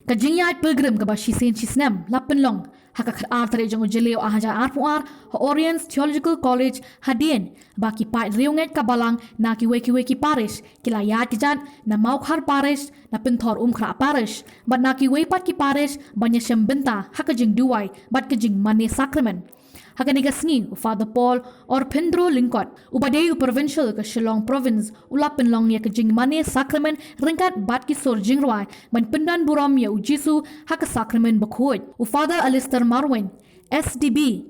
Ka Jingiaid Pilgrim ka ba Shitrhem Lappenlong haka tare jong jeleo ahaja arpuar Oriens Theological College hadien baki Paidriewngeit ka balang na ki weki parish kila yat kijan na maukhar parish na penthor khra parish bat na ki wepat ki parish banya Shimbynta haka jing duai bat ka jing mane sacrament haka negasni Father Paul or Pendro Lingkot upadeu provincial ka Shillong province ulappenlong ya ka jing mane sacrament ringkat bat ki sor jingruai ban pendan buram ya ujisu haka sacrament bakhoj u Father Alistair Marwen SDB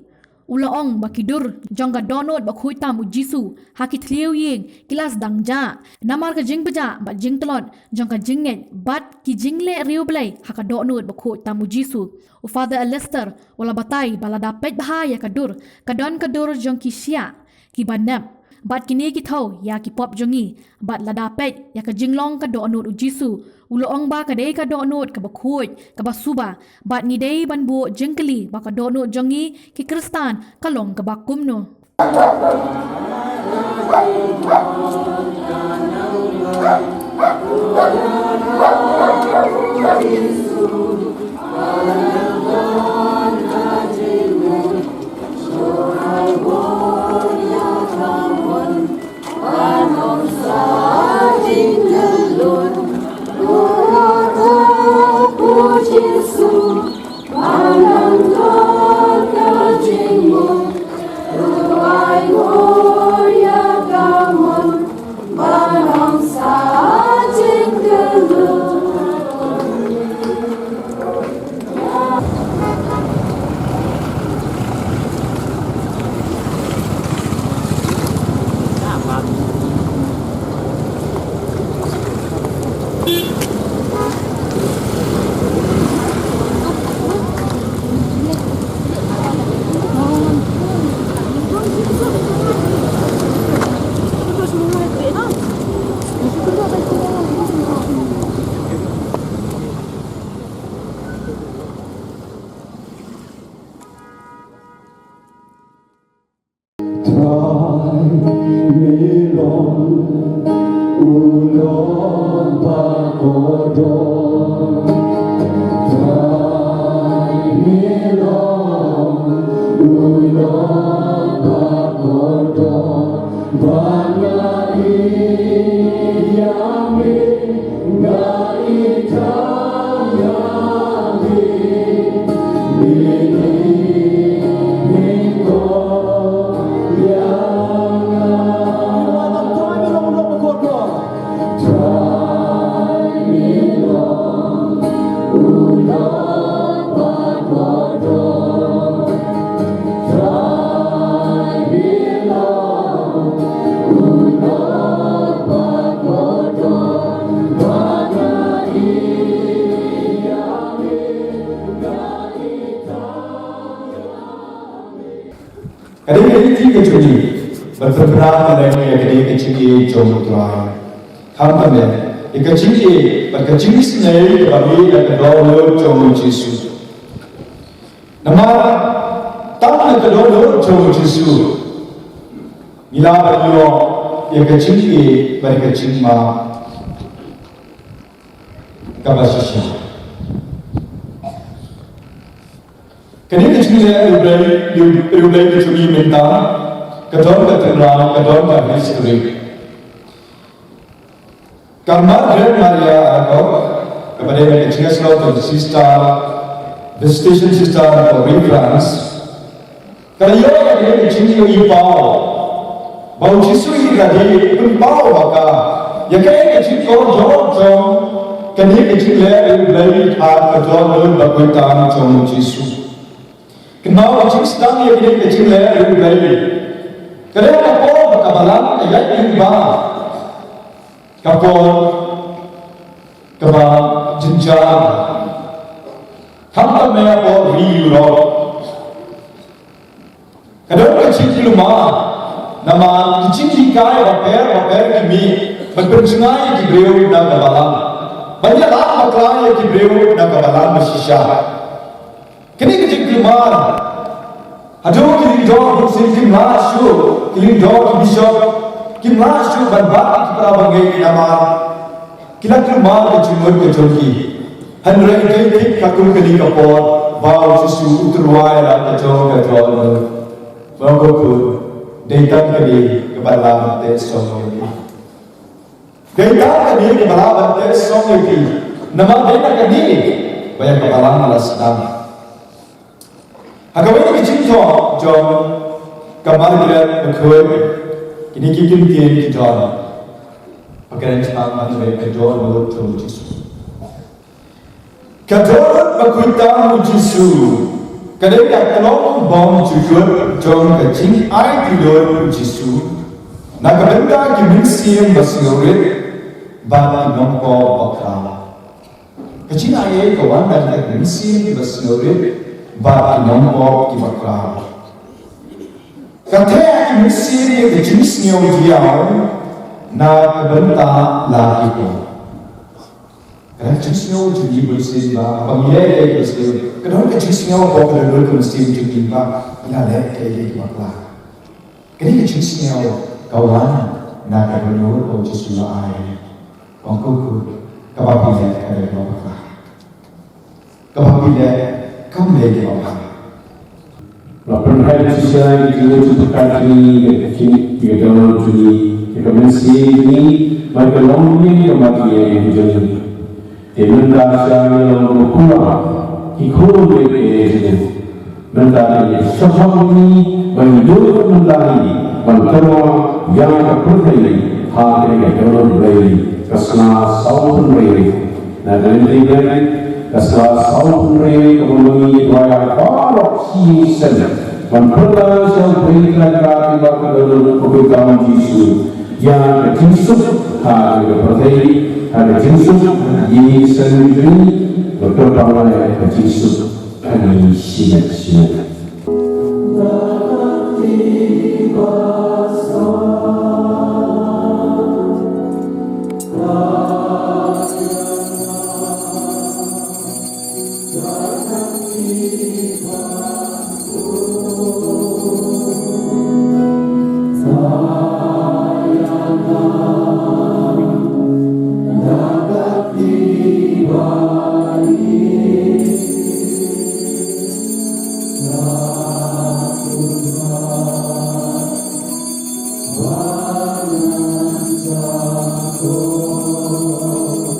ulaong bakidur jongga donot bakhoj tam ujisu haki tlieu yeng kilas dangja namar ka jing beja bat jing telot jongga jinget bat ki jingle riublai haka donot bakhoj tam ujisu u Father Alistair wala batai balada pet bahaya kadur kadur jong ki sia ki banap bat kini ki thau ya ki pop jongi bat lada pet ya ka jinglong ka donot ujisu uloong ba ka dei ka donot ka bakhoj ka basuba bat ni dei ban bu jengkeli ba ka donot jongi ki kristan kalong ka bakumno berperang dengan yang kecil jom tuan. Hampa ni, kecil sendiri bagi yang kedua jom Yesus. Nama tahun kedua jom Yesus. Mila bagi yang kecil bagi kecil ma kapasitas. Kini kecil lebih kecil minta. Kadon keterangan, kadon bagi history. Kamar Maria atau kepada yang kecil selalu sister, visitation sister atau reference. Kalau yang kecil impau, bau jisu ini tadi impau maka yang kecil jom, kan yang kecil lebih kadon bagi tangan jom jisu. Kenapa jisu sedang yang kecil lebih kerana kapal kabalan ayat lima, kapal Jingiaid, hampa mereka kapal riuh. Kerana kecil rumah, nama kecil kai waper kami berpencengai di beliau dan kabalan. Banyak maklai di beliau dan kabalan bersisa. Kini kecil rumah. Aduh, kiling dog bersin kim lashu, kiling dog bishop kim lashu berbat Praidriewngeit nama, kilat rumah kecumur kecumki. Handrai kai kakul kali kapor bau Yesus uturwai la kajong kajol bau ko deitan kali kebalam te song ini deitan kali kebalam te song ini nama deitan kali banyak kebalam alas nam agak ini cinta jom kamar kita berkuat kini kita tiada kita akan cepat mereka kajol mulut tu Yesus Kadang berkutan Yesus, kadang kalong bom juga jom Jingiaid tidur Yesus. Nak benda kiminsiam bersengurit, bagi nompo bakal. Jingiaid kawan dan kiminsiam bersengurit, bagi nompo bakal. Kata kiminsiam jenisnya dia, nak benda lagi pun. Kadang jenisnya jadi bersih bah, pemilih bersih. Kadang jenisnya bawa kedua bersih jadi bah, pemilih kayak bakla. Kadang jenisnya kawan nak kedua bersih air, bangku kapapilih kadang bakla. Kapapilih kamu bakla. Lapan hari sisa kita cukupkan ini, kita dalam juli, kita mesti ini, mereka longnya kematian yang berjaya. Mendasar yang berkurang, ikut mereka mendari saham ini, menjual mendari, menterima yang terpercaya, hari yang beri, kesana sahun beri, nanti kesana sahun beri, kemudian bayar parok season, menperlah sahun beri lagi bagi kebetulan Yesus yang Yesus hari yang terpercaya. Ada Yesus di sendiri berkembang oleh Yesus kami siap-siap.